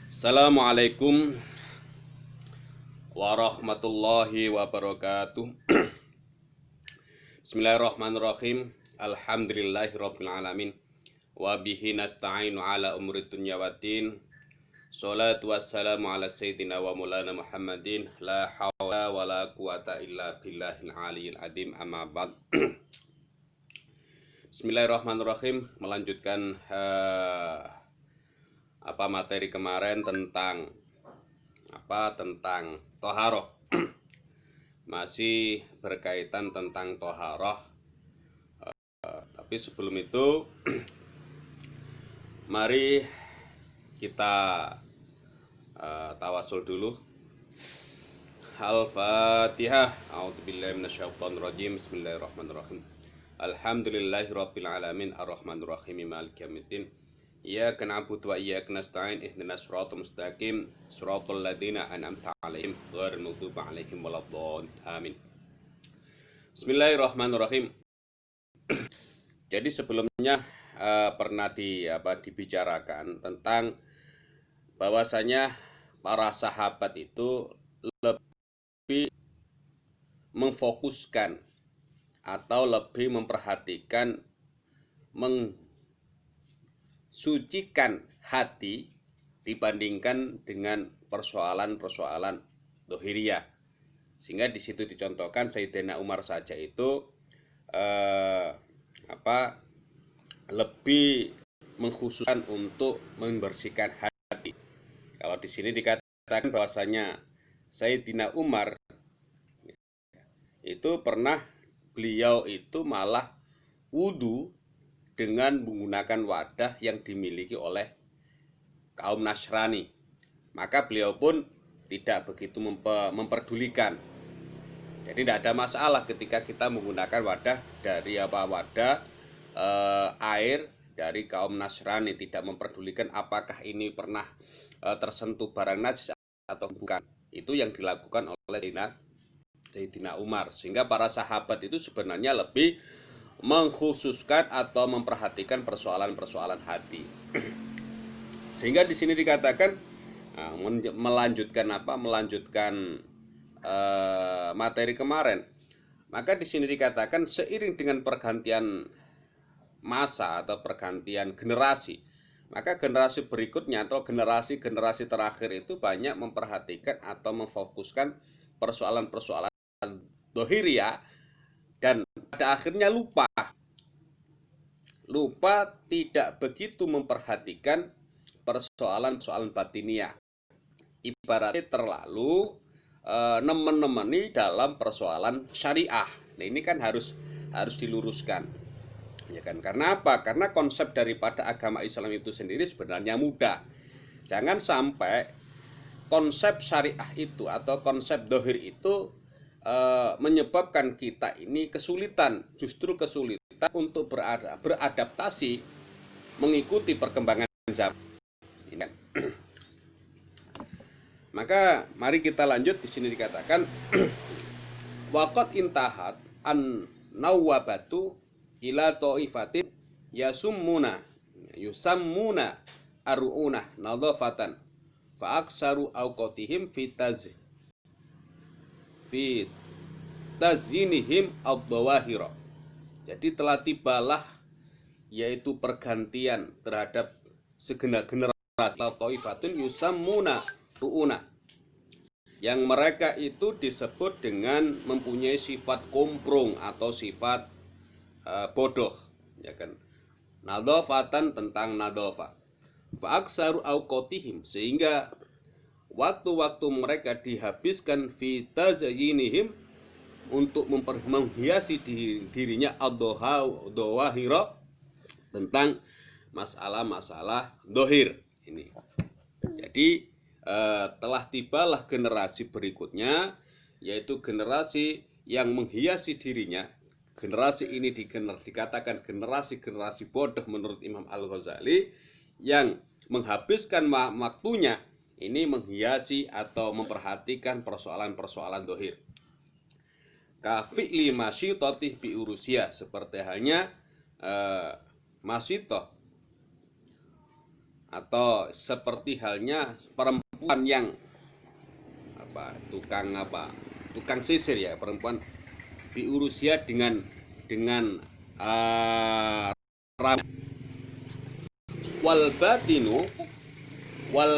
Assalamualaikum warahmatullahi wabarakatuh. Bismillahirrahmanirrahim. Alhamdulillahirabbil alamin. Wa bihi nasta'inu ala umuri dunya waddin. Shalatu wassalamu ala sayyidina wa maulana Muhammadin. La haula wala quwata illa billahil aliyil azim. Amma ba'd. Bismillahirrahmanirrahim. Melanjutkan materi kemarin tentang toharoh. Masih berkaitan tentang toharoh. Tapi sebelum itu mari kita tawasul dulu. Al-Fatihah. A'udzubillahi minasyaitonirrajim. Bismillahirrahmanirrahim. Alhamdulillahirabbil alamin arrahmanirrahim maliki yaumiddin. Iyyaka na'budu wa iyyaka nasta'in ihdinas siratal mustaqim siratal ladzina an'amta 'alaihim ghairil maghdubi 'alaihim waladdallin. Amin. Bismillahirrahmanirrahim. Jadi sebelumnya pernah dibicarakan tentang bahwasanya para sahabat itu lebih memfokuskan atau lebih memperhatikan sucikan hati dibandingkan dengan persoalan-persoalan dohiriyah. Sehingga di situ dicontohkan Sayyidina Umar saja itu lebih mengkhususkan untuk membersihkan hati. Kalau di sini dikatakan bahwasanya Sayyidina Umar itu beliau itu malah wudu dengan menggunakan wadah yang dimiliki oleh kaum Nasrani. Maka beliau pun tidak begitu memperdulikan. Jadi tidak ada masalah ketika kita menggunakan wadah dari air dari kaum Nasrani, tidak memperdulikan apakah ini pernah tersentuh barang najis atau bukan. Itu yang dilakukan oleh Sayyidina Umar. Sehingga para sahabat itu sebenarnya lebih mengkhususkan atau memperhatikan persoalan-persoalan hati. Sehingga di sini dikatakan melanjutkan materi kemarin. Maka di sini dikatakan seiring dengan pergantian masa atau pergantian generasi, maka generasi berikutnya atau generasi terakhir itu banyak memperhatikan atau memfokuskan persoalan-persoalan dohiriyah, dan pada akhirnya lupa tidak begitu memperhatikan persoalan-persoalan batiniah. Ibaratnya terlalu nemen-nemeni dalam persoalan syariah. Nah, ini kan harus diluruskan. Ya kan? Karena apa? Karena konsep daripada agama Islam itu sendiri sebenarnya mudah. Jangan sampai konsep syariah itu atau konsep dohir itu menyebabkan kita ini justru kesulitan untuk beradaptasi mengikuti perkembangan zaman. Maka mari kita lanjut. Di sini dikatakan waqad intahat an nawabatu ila taifatin yusammuna aruna nadhafatan fa aksaru awqatihim fi tazyinihim ad-dawahira. Jadi telah tibalah yaitu pergantian terhadap segenap generasi taifatun yusammuna ru'una, yang mereka itu disebut dengan mempunyai sifat komprong atau sifat bodoh, ya kan. Nadhafatan tentang nadhafa. Fa aksaru awqatihim, sehingga waktu-waktu mereka dihabiskan fi tazayyinihim untuk menghiasi dirinya ad-dawahira tentang masalah-masalah dohir ini. Jadi telah tibalah generasi berikutnya, yaitu generasi yang menghiasi dirinya. Generasi ini dikatakan generasi bodoh menurut Imam Al-Ghazali, yang menghabiskan waktunya ini menghiasi atau memperhatikan persoalan-persoalan dohir. Kafi'li masyitotih biurusia, seperti halnya masyitoh atau seperti halnya perempuan yang tukang sisir ya, perempuan diurusia dengan wal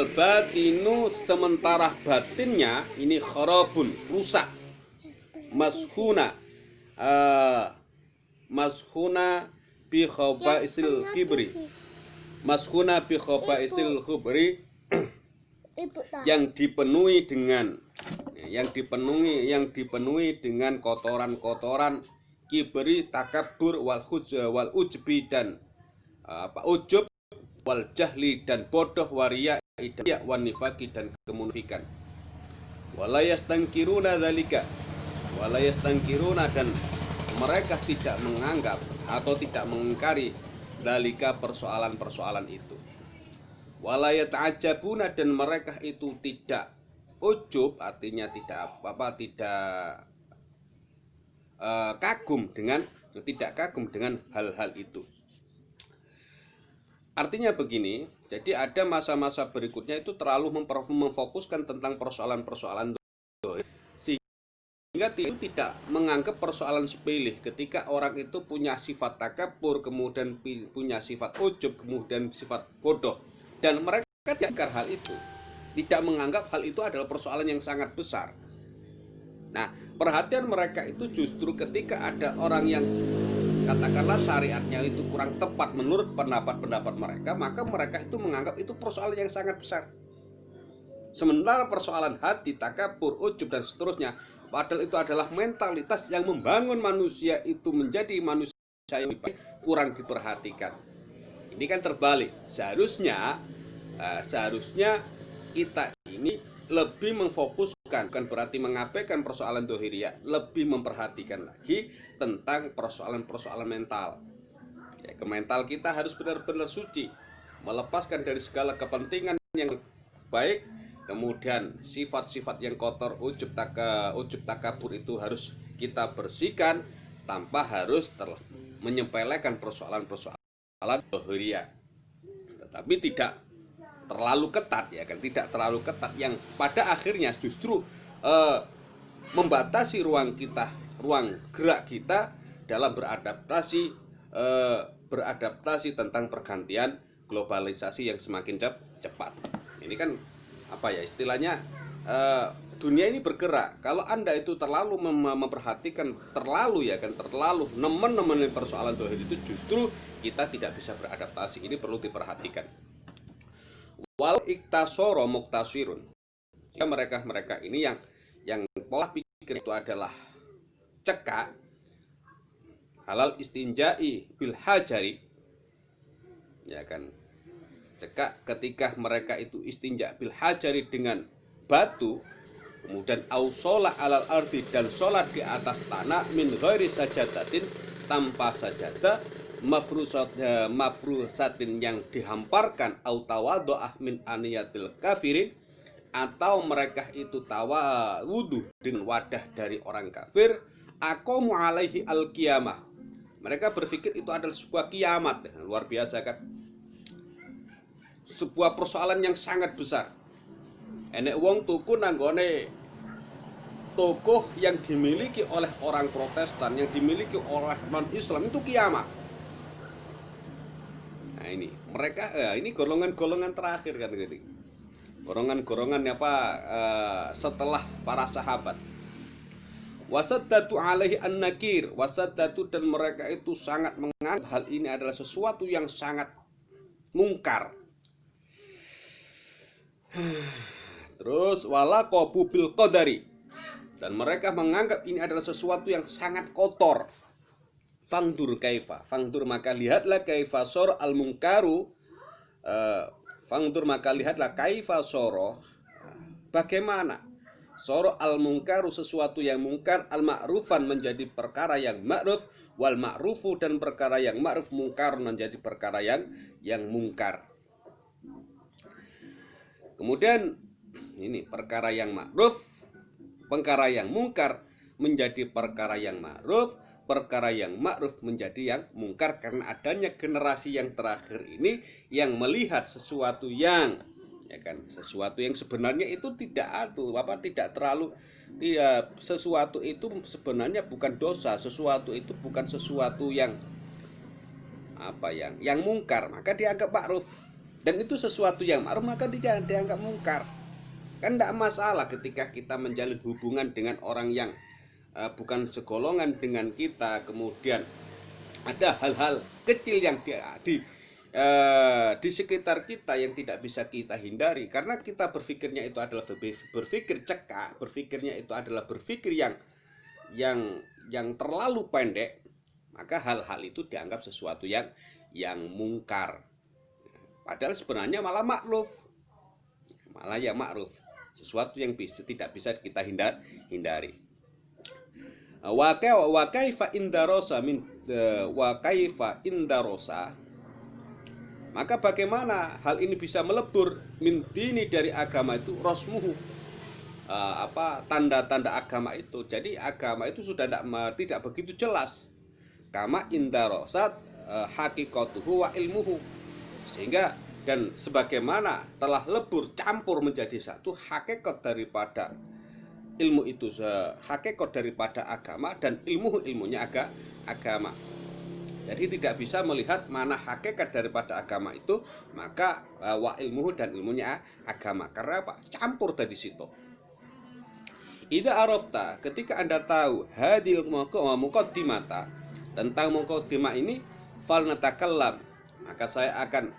batinu sementara batinnya ini kharabun, rusak, mashuna bi khabaisil kibri, yang dipenuhi dengan kotoran-kotoran kibri, takabur, wal ujbi dan ujub, wal jahli dan bodoh, waria wan nifaqi dan kemunafikan. Wala yastangkiruna dan mereka tidak menganggap atau tidak mengingkari dalika persoalan-persoalan itu. Wala yata'ajabuna dan mereka itu tidak ujub, artinya tidak kagum dengan hal-hal itu. Artinya begini, jadi ada masa-masa berikutnya itu terlalu memfokuskan tentang persoalan-persoalan sehingga itu tidak menganggap persoalan sepele. Ketika orang itu punya sifat takabur, kemudian punya sifat ujub, kemudian sifat bodoh, dan mereka tidak hal itu, tidak menganggap hal itu adalah persoalan yang sangat besar. Nah, perhatian mereka itu justru ketika ada orang yang katakanlah syariatnya itu kurang tepat menurut pendapat mereka, maka mereka itu menganggap itu persoalan yang sangat besar. Sementara persoalan hati, takabur, ujub dan seterusnya, padahal itu adalah mentalitas yang membangun manusia itu menjadi manusia yang baik, kurang diperhatikan. Ini kan terbalik. Seharusnya kita ini lebih memfokuskan, bukan berarti mengabaikan persoalan dohiriyah, lebih memperhatikan lagi tentang persoalan-persoalan mental. Ya, ke mental kita harus benar-benar suci, melepaskan dari segala kepentingan yang baik, kemudian sifat-sifat yang kotor, ujub takabur itu harus kita bersihkan tanpa harus menyepelekan persoalan-persoalan dohiriyah. Tetapi tidak terlalu ketat, ya kan, tidak terlalu ketat yang pada akhirnya justru membatasi ruang gerak kita dalam beradaptasi tentang pergantian globalisasi yang semakin cepat. Ini kan istilahnya dunia ini bergerak. Kalau Anda itu terlalu memperhatikan, terlalu nemen persoalan dohir itu, justru kita tidak bisa beradaptasi. Ini perlu diperhatikan. Wal iktasoro muktasirun. Mereka ini yang pola pikir itu adalah cekak, halal istinjai bil hajari, ya kan, cekak ketika mereka itu istinja bil hajari dengan batu, kemudian ausolah alal ardi dan sholat di atas tanah, min ghairi sajadatin tanpa sajadah, mafrusatin yang dihamparkan, au tawadhu'ah min aniyatil kafirin, atau mereka itu wudu dengan wadah dari orang kafir, aqamu alaihi al-qiyamah. Mereka berpikir itu adalah sebuah kiamat. Luar biasa kan? Sebuah persoalan yang sangat besar. Enek wong tuku nanggone tokoh yang dimiliki oleh orang Protestan, yang dimiliki oleh non-Islam, itu kiamat. Nah ini mereka ini golongan-golongan terakhir kan, golongan-golongan setelah para sahabat. Wasaddatu alaihi an-nakir, wasaddatu, dan mereka itu sangat menganggap hal ini adalah sesuatu yang sangat mungkar. Terus wala qabu bil qadari, dan mereka menganggap ini adalah sesuatu yang sangat kotor. Fangdur kaifa, fangdur maka lihatlah kaifa sor al mungkaru, fangdur maka lihatlah kaifa soro, bagaimana soro al mungkaru, sesuatu yang mungkar, al ma'rufan menjadi perkara yang ma'ruf, wal ma'rufu dan perkara yang ma'ruf, mungkar menjadi perkara yang mungkar. Kemudian ini perkara yang ma'ruf, perkara yang mungkar menjadi perkara yang ma'ruf, perkara yang ma'ruf menjadi yang mungkar karena adanya generasi yang terakhir ini yang melihat sesuatu yang sesuatu yang sebenarnya itu tidak terlalu sesuatu itu sebenarnya bukan dosa, sesuatu itu bukan sesuatu yang yang mungkar, maka dianggap ma'ruf. Dan itu sesuatu yang ma'ruf maka dianggap mungkar. Kan tidak masalah ketika kita menjalin hubungan dengan orang yang bukan segolongan dengan kita, kemudian ada hal-hal kecil yang di sekitar kita yang tidak bisa kita hindari, karena kita berpikirnya itu adalah berpikir cekak, berpikirnya itu adalah berpikir yang terlalu pendek, maka hal-hal itu dianggap sesuatu yang mungkar. Padahal sebenarnya malah ma'ruf, sesuatu yang tidak bisa kita hindari. Wa kaifa indarosa maka bagaimana hal ini bisa melebur min dini dari agama itu rosmuhu, tanda-tanda agama itu. Jadi agama itu sudah tidak begitu jelas, kama indarosat hakikatuhu wa ilmuhu, sehingga dan sebagaimana telah lebur campur menjadi satu hakikat daripada ilmu itu, hakikat daripada agama, dan ilmunya agama. Jadi tidak bisa melihat mana hakikat daripada agama itu, maka wa ilmuhu dan ilmunya agama. Karena apa? Campur dari situ. Idza arafta, ketika Anda tahu hadil muqaddimata, tentang muqaddimah ini, fal natakallam, maka saya akan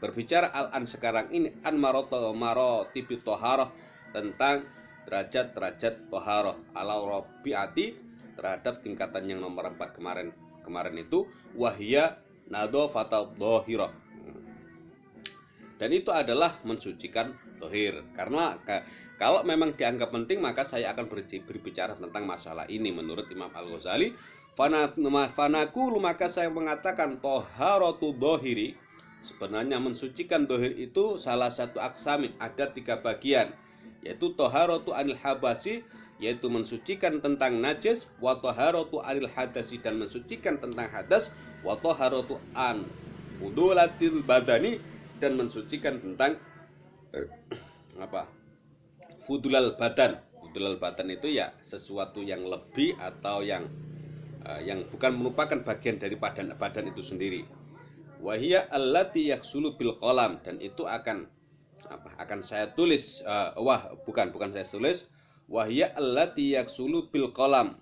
berbicara al-an sekarang ini an maratibi thaharah, tentang derajat-derajat toharoh ala rabi'ati, terhadap tingkatan yang nomor 4 kemarin itu, wahya nadhafatul dhahirah, dan itu adalah mensucikan dohir. Karena kalau memang dianggap penting, maka saya akan berbicara tentang masalah ini menurut Imam Al-Ghazali. Fanaqulu, maka saya mengatakan toharatu dohiri, sebenarnya mensucikan dohir itu salah satu aksamin, ada 3 bagian, yaitu toharatu anil habasi, yaitu mensucikan tentang najis, wa toharatu anil hadasi, dan mensucikan tentang hadas, wa toharatu an udulatil badani, dan mensucikan tentang fudulal badan. Fudulal badan itu ya sesuatu yang lebih atau yang bukan merupakan bagian dari badan itu sendiri. Wahia allati yaksulu bil qalam, dan itu akan saya tulis, bukan saya tulis, wahya allati yaksulu bil qalam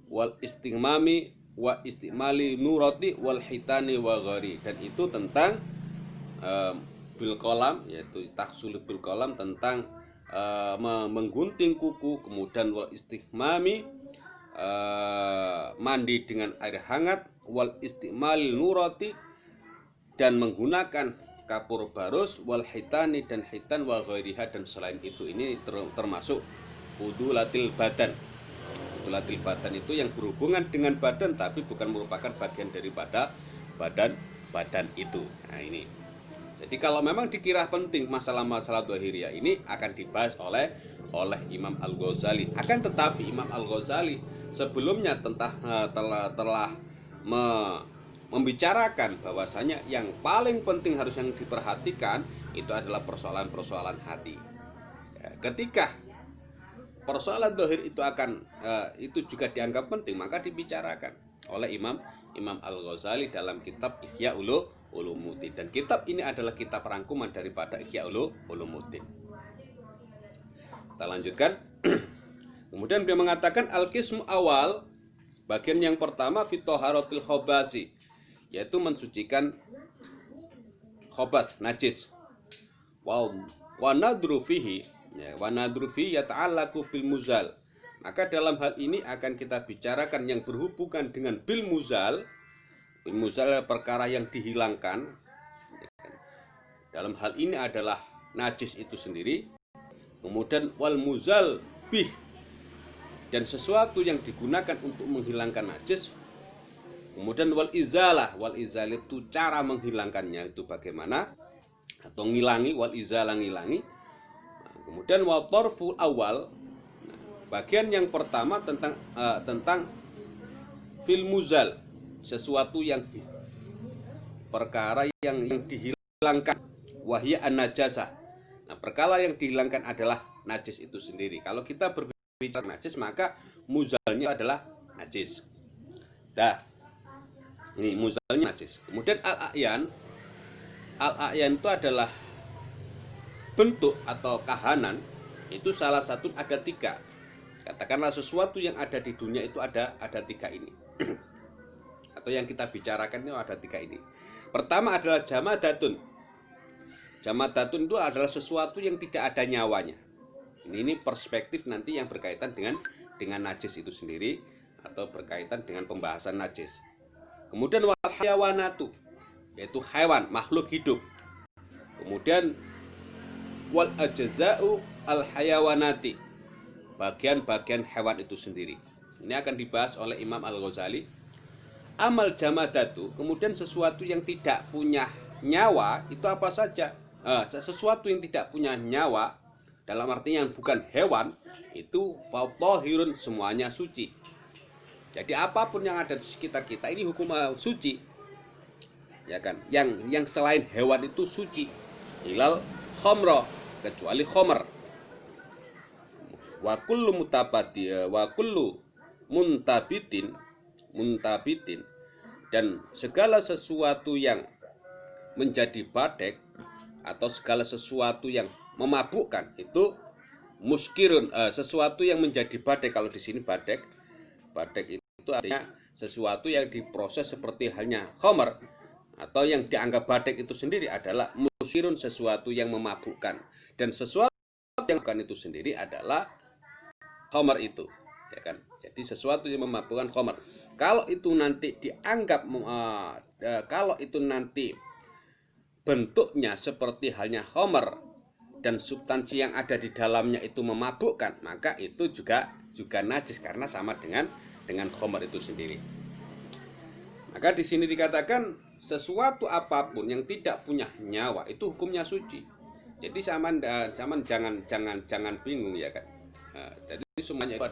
wal istimami wa istimali nurati wal hitani wa ghari, dan itu tentang bil qalam, yaitu taksulu bil qalam, tentang menggunting kuku, kemudian wal istimami, mandi dengan air hangat, wal istimali nurati, dan menggunakan kapur barus, wal hitani, dan hitan, wal ghairiha, dan selain itu. Ini termasuk fudulatil badan. Fudulatil badan itu yang berhubungan dengan badan tapi bukan merupakan bagian daripada badan itu. Nah ini. Jadi kalau memang dikira penting masalah-masalah dhahiriyah ini akan dibahas oleh Imam Al-Ghazali. Akan tetapi Imam Al-Ghazali sebelumnya telah membicarakan bahwasanya yang paling penting harus yang diperhatikan itu adalah persoalan-persoalan hati. Ketika persoalan dohir itu itu juga dianggap penting, maka dibicarakan oleh Imam Al-Ghazali dalam kitab Ihya Ulumuddin, dan kitab ini adalah kitab rangkuman daripada Ihya Ulumuddin. Kita lanjutkan. Kemudian dia mengatakan al-qismu awal, bagian yang pertama fitoharatil khobasi, yaitu mensucikan khobas, najis. Wa nadru fihi, yata'allaqu bil muzal. Maka dalam hal ini akan kita bicarakan yang berhubungan dengan bil muzal. Bil muzal perkara yang dihilangkan. Dalam hal ini adalah najis itu sendiri. Kemudian wal muzal bih, dan sesuatu yang digunakan untuk menghilangkan najis. Kemudian wal izalah itu cara menghilangkannya itu bagaimana, atau ngilangi, wal izalah ngilangi. Kemudian wal torful awal, bagian yang pertama tentang fil muzal, sesuatu yang perkara yang dihilangkan, wahya an-najasah. Nah, perkara yang dihilangkan adalah najis itu sendiri. Kalau kita berbicara najis, maka muzalnya adalah najis. Dah. Ini muzalnya najis. Kemudian al-a'yan itu adalah bentuk atau kahanan. Itu salah satu ada 3. Katakanlah sesuatu yang ada di dunia itu ada 3 ini. Atau yang kita bicarakan itu ada 3 ini. Pertama adalah jamadatun. Jamadatun itu adalah sesuatu yang tidak ada nyawanya. Ini perspektif nanti yang berkaitan dengan najis itu sendiri atau berkaitan dengan pembahasan najis. Kemudian wal hayawanatu, yaitu hewan, makhluk hidup. Kemudian wal ajza'u al hayawanati, bagian-bagian hewan itu sendiri. Ini akan dibahas oleh Imam Al-Ghazali. Amal jamadatu, kemudian sesuatu yang tidak punya nyawa itu apa saja? Sesuatu yang tidak punya nyawa, dalam artinya yang bukan hewan, itu fathahirun, semuanya suci. Jadi apapun yang ada di sekitar kita ini hukum suci, ya kan? Yang selain hewan itu suci. Ilal khamra, kecuali khamr. Wa kullu muntabitin, dan segala sesuatu yang menjadi badek atau segala sesuatu yang memabukkan itu muskirun, sesuatu yang menjadi badek. Kalau di sini badek itu artinya sesuatu yang diproses seperti halnya khamr, atau yang dianggap badek itu sendiri adalah muskirun, sesuatu yang memabukkan, dan sesuatu yang bukan itu sendiri adalah khamr itu, ya kan? Jadi sesuatu yang memabukkan khamr. Kalau itu nanti dianggap kalau itu nanti bentuknya seperti halnya khamr dan substansi yang ada di dalamnya itu memabukkan, maka itu juga najis karena sama dengan khamr itu sendiri. Maka di sini dikatakan sesuatu apapun yang tidak punya nyawa itu hukumnya suci. Jadi jangan bingung, ya kan? Jadi semuanya itu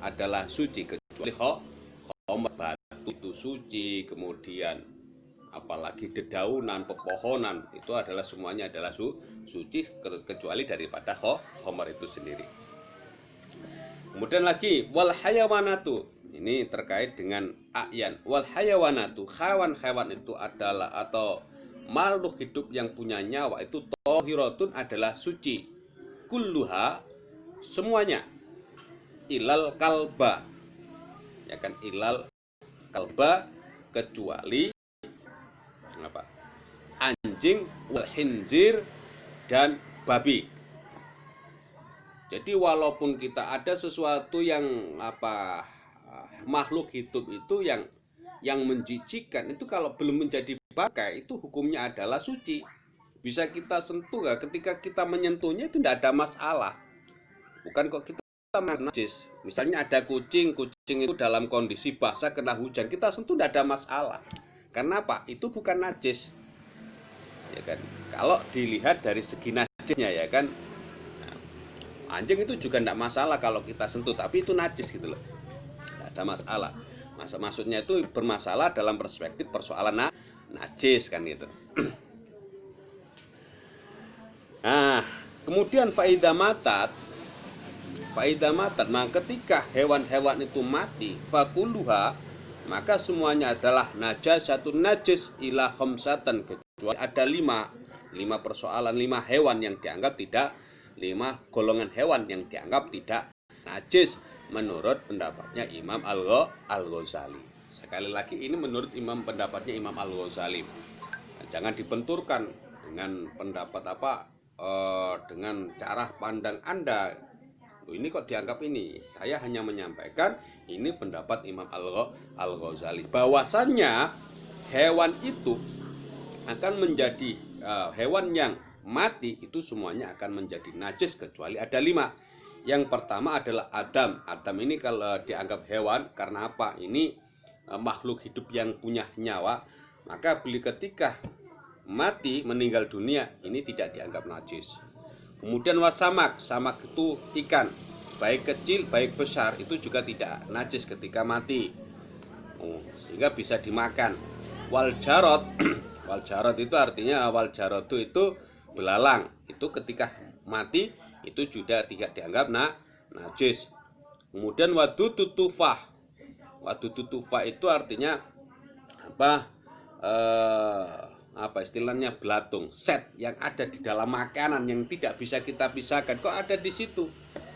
adalah suci, kecuali khamr, batu itu suci, kemudian apalagi dedaunan, pepohonan, itu adalah semuanya adalah suci, kecuali daripada khamr itu sendiri. Kemudian lagi wal hayawanatu, ini terkait dengan a'yan. Wal hayawanatu, hewan-hewan itu adalah atau makhluk hidup yang punya nyawa itu tohiratun, adalah suci. Kulluha, semuanya. Ilal kalba, ya kan? Ilal kalba, kecuali apa? Anjing, wal khinzir, dan babi. Jadi walaupun kita ada sesuatu yang makhluk hidup itu yang menjijikkan, itu kalau belum menjadi bangkai itu hukumnya adalah suci. Bisa kita sentuh, ketika kita menyentuhnya itu tidak ada masalah. Bukan kok kita najis. Misalnya ada kucing itu dalam kondisi basah kena hujan, kita sentuh tidak ada masalah. Karena apa? Itu bukan najis, ya kan? Kalau dilihat dari segi najisnya, ya kan? Nah, anjing itu juga tidak masalah kalau kita sentuh, tapi itu najis gitu loh. Tidak ada masalah. Maksudnya itu bermasalah dalam perspektif persoalan najis kan gitu. Nah, kemudian faidah matat, maka ketika hewan-hewan itu mati, fakuluha, maka semuanya adalah najasatun, najis, ila khamsatan, kecuali ada 5 persoalan, 5 hewan yang dianggap tidak, 5 golongan hewan yang dianggap tidak najis menurut pendapatnya Imam Al-Ghazali. Sekali lagi ini menurut pendapatnya Imam Al-Ghazali. Jangan dibenturkan dengan pendapat dengan cara pandang Anda. Ini kok dianggap ini? Saya hanya menyampaikan ini pendapat Imam Al-Ghazali. Bahwasannya hewan itu akan menjadi hewan yang mati itu semuanya akan menjadi najis kecuali ada 5. Yang pertama adalah Adam. Adam ini kalau dianggap hewan karena apa? Ini makhluk hidup yang punya nyawa. Maka ketika mati, meninggal dunia, ini tidak dianggap najis. Kemudian wasamak, samak itu ikan, baik kecil baik besar, itu juga tidak najis ketika mati. sehingga bisa dimakan. Wal jarot wal jarot itu artinya wal jarotu itu belalang, itu ketika mati itu juga tidak dianggap najis. Kemudian wadudu tufah itu artinya apa istilahnya, belatung, set yang ada di dalam makanan yang tidak bisa kita pisahkan, kok ada di situ,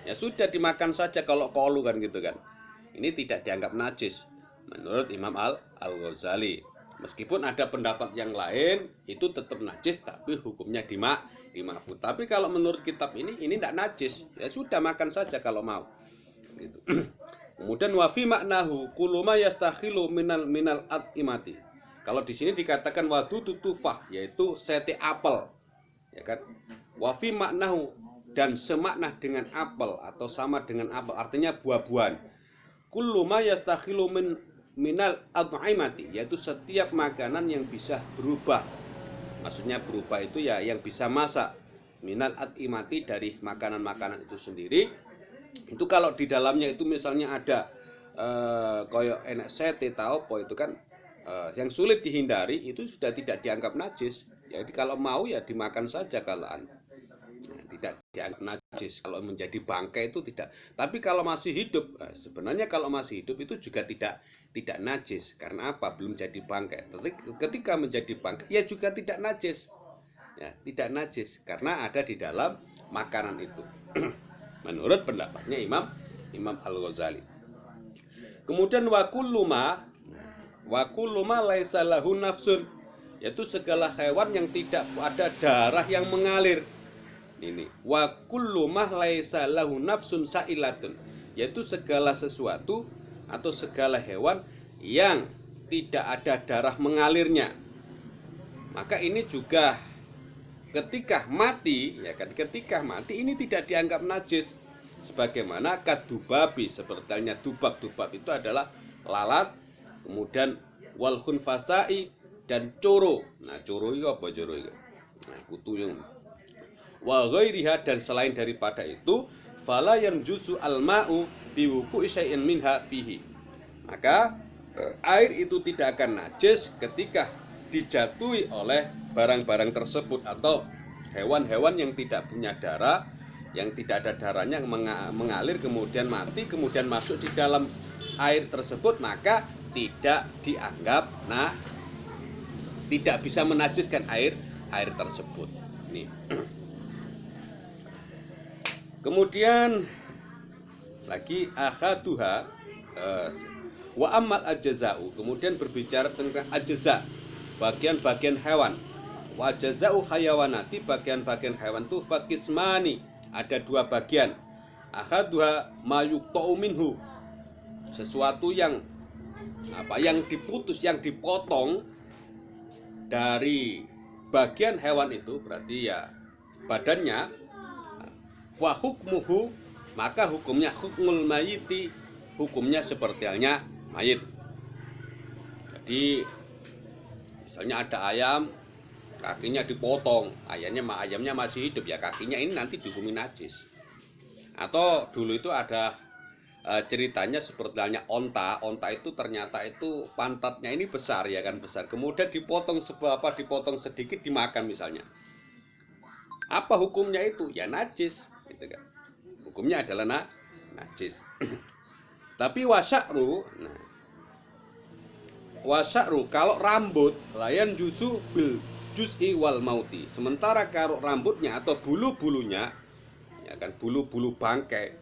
ya sudah dimakan saja kalau kolu kan gitu kan. Ini tidak dianggap najis menurut Imam Al-Ghazali. Meskipun ada pendapat yang lain itu tetap najis tapi hukumnya dima'fu. Tapi kalau menurut kitab ini tidak najis, ya sudah makan saja kalau mau gitu. Kemudian wafi maknahu kuluma yastakhilu minal at'imati. Kalau di sini dikatakan wadudu tufah, yaitu sete apel, ya kan? Wafi maknahu, dan semakna dengan apel atau sama dengan apel, artinya buah-buahan. Kuluma yastakhilu minal at'imati, yaitu setiap makanan yang bisa berubah. Maksudnya berubah itu ya yang bisa masak. Minal at'imati, dari makanan-makanan itu sendiri. Itu kalau di dalamnya itu misalnya ada koyo enek sete tau po itu kan yang sulit dihindari, itu sudah tidak dianggap najis. Jadi kalau mau ya dimakan saja kalau tidak dianggap najis. Kalau menjadi bangkai itu tidak. Tapi kalau masih hidup, sebenarnya kalau masih hidup itu juga tidak najis. Karena apa? Belum jadi bangkai. Tapi ketika menjadi bangkai ya juga tidak najis. Ya, tidak najis karena ada di dalam makanan itu. Menurut pendapatnya Imam Al-Ghazali. Kemudian wa kullu ma laisa lahu nafsun, yaitu segala hewan yang tidak ada darah yang mengalir. Ini wa kullu ma laisa lahu nafsun sa'ilatun, yaitu segala sesuatu atau segala hewan yang tidak ada darah mengalirnya. Maka ini juga ketika mati, ya kan, ketika mati ini tidak dianggap najis. Sebagaimana kadubabi, sepertinya dubab itu adalah lalat. Kemudian wal khunfasai, dan coro. Nah, coro itu apa coro itu? Nah, kutu yang wa ghairiha, dan selain daripada itu, fala yanjusu alma'u biwuqu'i syai'in minha fihi. Maka air itu tidak akan najis ketika dijatuhi oleh barang-barang tersebut atau hewan-hewan yang tidak punya darah, yang tidak ada darahnya yang mengalir kemudian mati kemudian masuk di dalam air tersebut, maka tidak dianggap tidak bisa menajiskan air tersebut. Ini. Kemudian lagi akhaduha wa ammal ajza'u, kemudian berbicara tentang ajza, bagian-bagian hewan. Wa ajza'u hayawanati, bagian-bagian hewan itu fakismani, ada dua bagian. Akhaduha ma yuqta'u minhu, sesuatu yang diputus, yang dipotong dari bagian hewan itu, berarti ya badannya. Wa hukmuhu, maka hukumnya hukmul mayiti, hukumnya seperti halnya mayit. Jadi misalnya ada ayam, kakinya dipotong, ayamnya masih hidup, ya kakinya ini nanti dihukumi najis. Atau dulu itu ada ceritanya seperti halnya onta itu ternyata itu pantatnya ini besar, ya kan, besar, kemudian dipotong dipotong sedikit dimakan misalnya. Apa hukumnya itu? Ya najis, gitu kan. Hukumnya adalah najis. Tapi wasya'ru, kalau rambut layan jusu bil juz'i wal mauti, sementara kalau rambutnya atau bulu-bulunya, ya kan, bulu-bulu bangkai,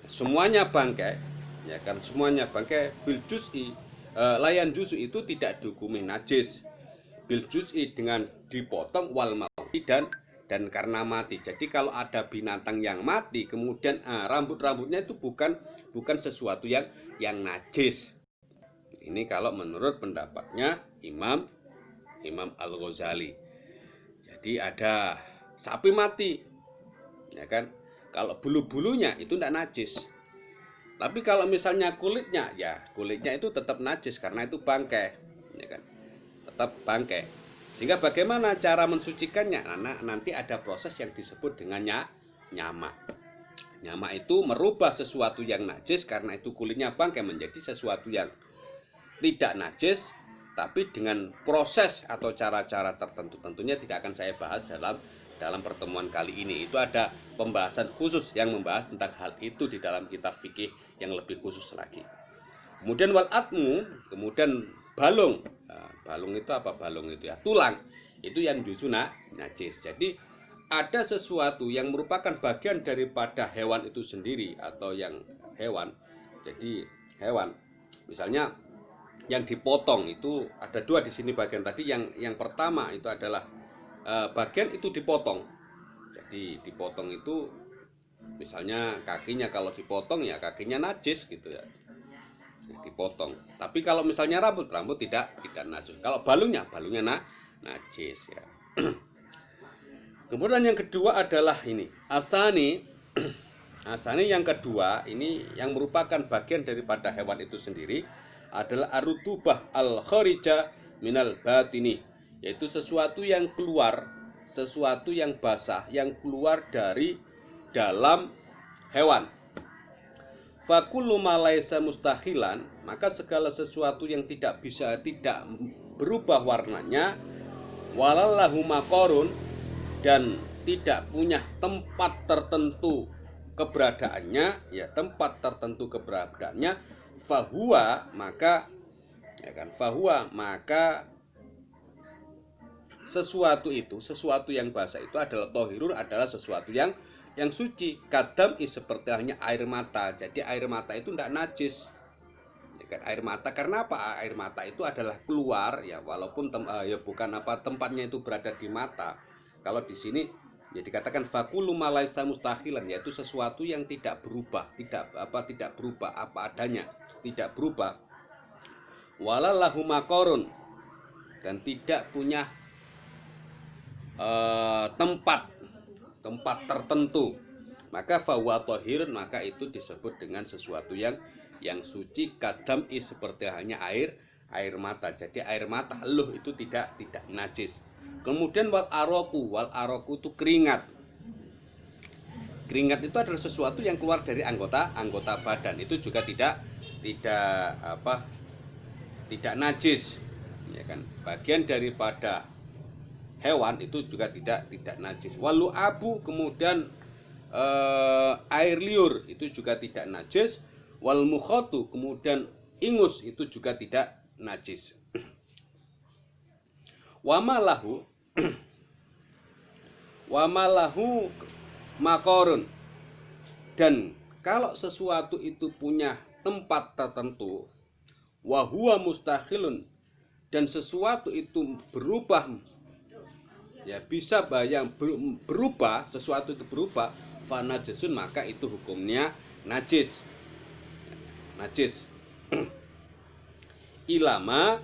semuanya bangkai, ya kan, semuanya bangkai, bil juz'i, layan jusu itu tidak dihukumi najis, bil juz'i dengan dipotong, wal mauti dan karena mati. Jadi kalau ada binatang yang mati kemudian rambut-rambutnya itu bukan sesuatu yang najis. Ini kalau menurut pendapatnya Imam Al-Ghazali. Jadi ada sapi mati, ya kan, kalau bulu-bulunya itu tidak najis. Tapi kalau misalnya kulitnya, ya kulitnya itu tetap najis karena itu bangkai, ya kan, tetap bangkai. Sehingga bagaimana cara mensucikannya? Nah, nanti ada proses yang disebut dengan nyama. Nyama itu merubah sesuatu yang najis karena itu kulitnya bangkai menjadi sesuatu yang tidak najis, tapi dengan proses atau cara-cara tertentu. Tentunya tidak akan saya bahas dalam pertemuan kali ini. Itu ada pembahasan khusus yang membahas tentang hal itu di dalam kitab fikih yang lebih khusus lagi. Kemudian wal atmu, kemudian balung. Nah, balung itu apa? Balung itu ya tulang. Itu yang justru najis. Jadi ada sesuatu yang merupakan bagian daripada hewan itu sendiri atau yang hewan. Jadi hewan, misalnya yang dipotong itu ada dua di sini bagian tadi. Yang pertama itu adalah bagian itu dipotong. Jadi dipotong itu misalnya kakinya, kalau dipotong ya kakinya najis gitu ya. Dipotong. Tapi kalau misalnya rambut tidak najis. Kalau balungnya najis ya. Kemudian yang kedua adalah ini asani. Asani yang kedua ini yang merupakan bagian daripada hewan itu sendiri adalah arutubah al kharija minal batini, yaitu sesuatu yang keluar, sesuatu yang basah yang keluar dari dalam hewan. Fakullu ma laisa mustahilan, maka segala sesuatu yang tidak berubah warnanya, walallahu maqarun, dan tidak punya tempat tertentu keberadaannya, ya tempat tertentu keberadaannya, fahuwa, maka ya kan, fahuwa, maka sesuatu yang basah itu adalah tohirun, adalah sesuatu yang suci. Kadam seperti halnya air mata. Jadi air mata itu tidak najis, ya kan, air mata. Karena apa? Air mata itu adalah keluar ya, walaupun bukan tempatnya itu berada di mata. Kalau di sini ya dikatakan fakulu malaisa mustahilan, yaitu sesuatu yang tidak berubah, tidak berubah apa adanya, tidak berubah. Walallahu maqarun, dan tidak punya tempat tertentu, maka fahuwa thahirun, maka itu disebut dengan sesuatu yang suci. Kadam seperti halnya air mata. Jadi air mata itu tidak najis. Kemudian wal aroku itu keringat. Keringat itu adalah sesuatu yang keluar dari anggota badan. Itu juga tidak najis, ya kan. Bagian daripada hewan itu juga tidak najis. Walu abu, kemudian air liur itu juga tidak najis. Wal mukhatu, kemudian ingus itu juga tidak najis. Wamalahu makorun, dan kalau sesuatu itu punya tempat tertentu, wahuwa mustahilun, dan sesuatu itu berubah, ya bisa berubah, sesuatu itu berubah, fanajisun, maka itu hukumnya najis. Ilama,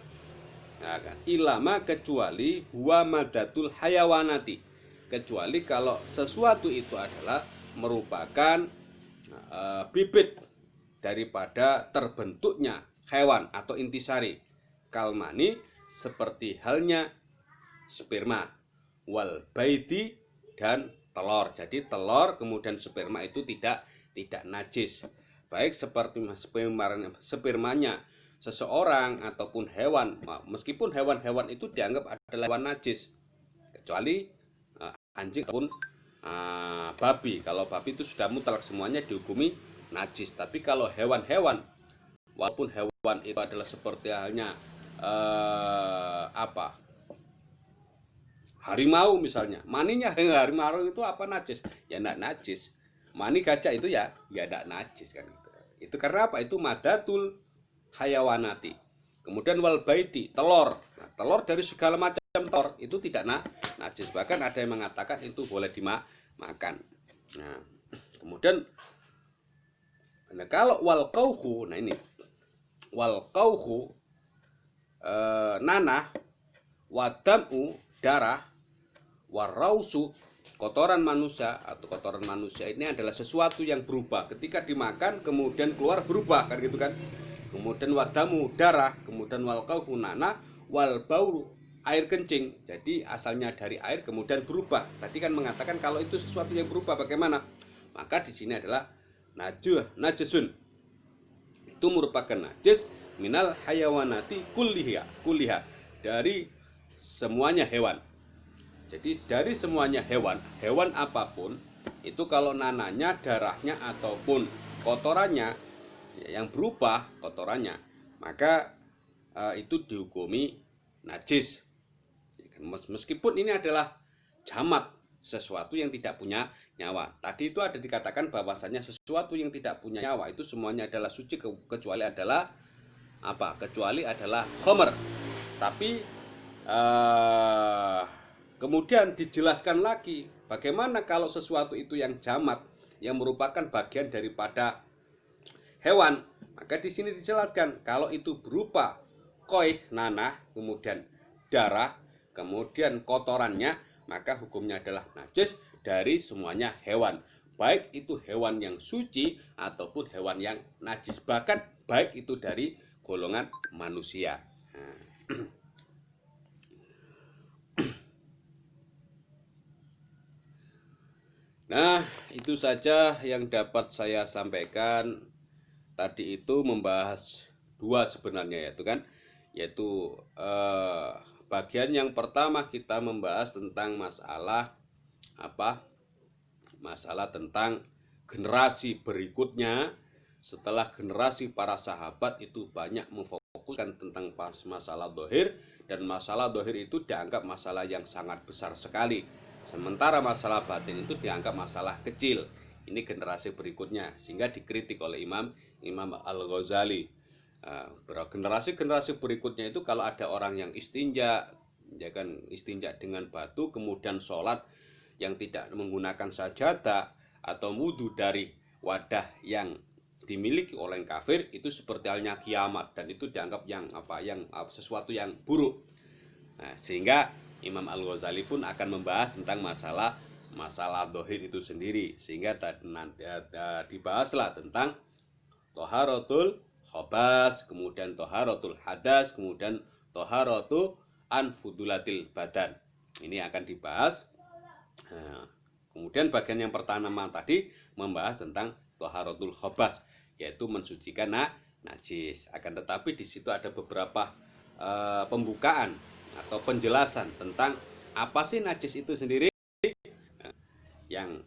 nah kan, ilama kecuali huwa madatul hayawanati, kecuali kalau sesuatu itu adalah merupakan bibit daripada terbentuknya hewan atau intisari. Kalmani, seperti halnya sperma, wal baiti, dan telur. Jadi telur kemudian sperma itu tidak najis, baik seperti spermanya seseorang ataupun hewan, meskipun hewan-hewan itu dianggap adalah hewan najis, kecuali anjing ataupun babi. Kalau babi itu sudah mutlak semuanya dihukumi najis. Tapi kalau hewan-hewan, walaupun hewan itu adalah seperti halnya harimau misalnya, maninya harimau itu apa najis? Ya enggak najis. Mani gajah itu ya enggak najis kan. Itu karena apa? Itu madatul hayawanati. Kemudian wal baiti, telur. Nah, telur dari segala macam telur itu tidak najis. Bahkan ada yang mengatakan itu boleh dimakan. Nah, kemudian kalau wal qauhu, nah ini wal qauhu, nanah, wadamu, darah, warausu, kotoran manusia atau kotoran manusia ini adalah sesuatu yang berubah ketika dimakan, kemudian keluar berubah kan gitu kan. Kemudian wadamu, darah, kemudian wal qauhu, nanah, wal bauru, air kencing. Jadi asalnya dari air kemudian berubah. Tadi kan mengatakan kalau itu sesuatu yang berubah bagaimana? Maka di sini adalah najisun. itu merupakan najis minal hayawanati kulliha dari semuanya hewan. Jadi dari semuanya hewan apapun itu kalau nananya, darahnya ataupun kotorannya yang berubah kotorannya, maka itu dihukumi najis. Meskipun ini adalah jamat, sesuatu yang tidak punya nyawa. Tadi itu ada dikatakan bahwasanya sesuatu yang tidak punya nyawa itu semuanya adalah suci kecuali adalah apa? Kecuali adalah khamr. Tapi kemudian dijelaskan lagi bagaimana kalau sesuatu itu yang jamat, yang merupakan bagian daripada hewan. Maka di sini dijelaskan kalau itu berupa koih, nanah, kemudian darah, kemudian kotorannya, maka hukumnya adalah najis dari semuanya hewan. Baik itu hewan yang suci ataupun hewan yang najis. Bahkan baik itu dari golongan manusia. Nah, itu saja yang dapat saya sampaikan. Tadi itu membahas dua sebenarnya, yaitu bagian yang pertama kita membahas tentang masalah tentang generasi berikutnya. Setelah generasi para sahabat itu banyak memfokuskan tentang masalah dohir, dan masalah dohir itu dianggap masalah yang sangat besar sekali, sementara masalah batin itu dianggap masalah kecil. Ini generasi berikutnya, sehingga dikritik oleh Imam Al-Ghazali. Generasi berikutnya itu kalau ada orang yang istinja dengan batu, kemudian sholat yang tidak menggunakan sajadah atau wudu dari wadah yang dimiliki oleh kafir, itu seperti halnya kiamat, dan itu dianggap sesuatu yang buruk. Nah, sehingga Imam Al-Ghazali pun akan membahas tentang masalah dohir itu sendiri, sehingga dibahaslah tentang toharatul khobas, kemudian toharatul hadas, kemudian toharatu anfudulatil badan. Ini akan dibahas. Kemudian bagian yang pertama tadi membahas tentang toharatul khobas, yaitu mensucikan najis. Akan tetapi di situ ada beberapa pembukaan atau penjelasan tentang apa sih najis itu sendiri. Yang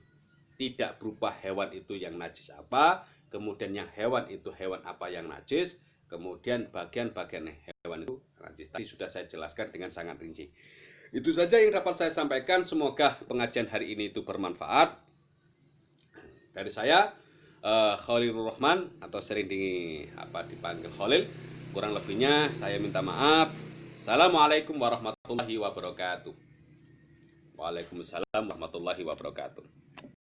tidak berupa hewan itu yang najis apa, kemudian yang hewan itu hewan apa yang najis, kemudian bagian-bagian hewan itu najis. Tadi sudah saya jelaskan dengan sangat rinci. Itu saja yang dapat saya sampaikan. Semoga pengajian hari ini itu bermanfaat. Dari saya Khalilur Rahman, atau sering dipanggil Khalil. Kurang lebihnya saya minta maaf. Assalamualaikum warahmatullahi wabarakatuh. Waalaikumsalam warahmatullahi wabarakatuh.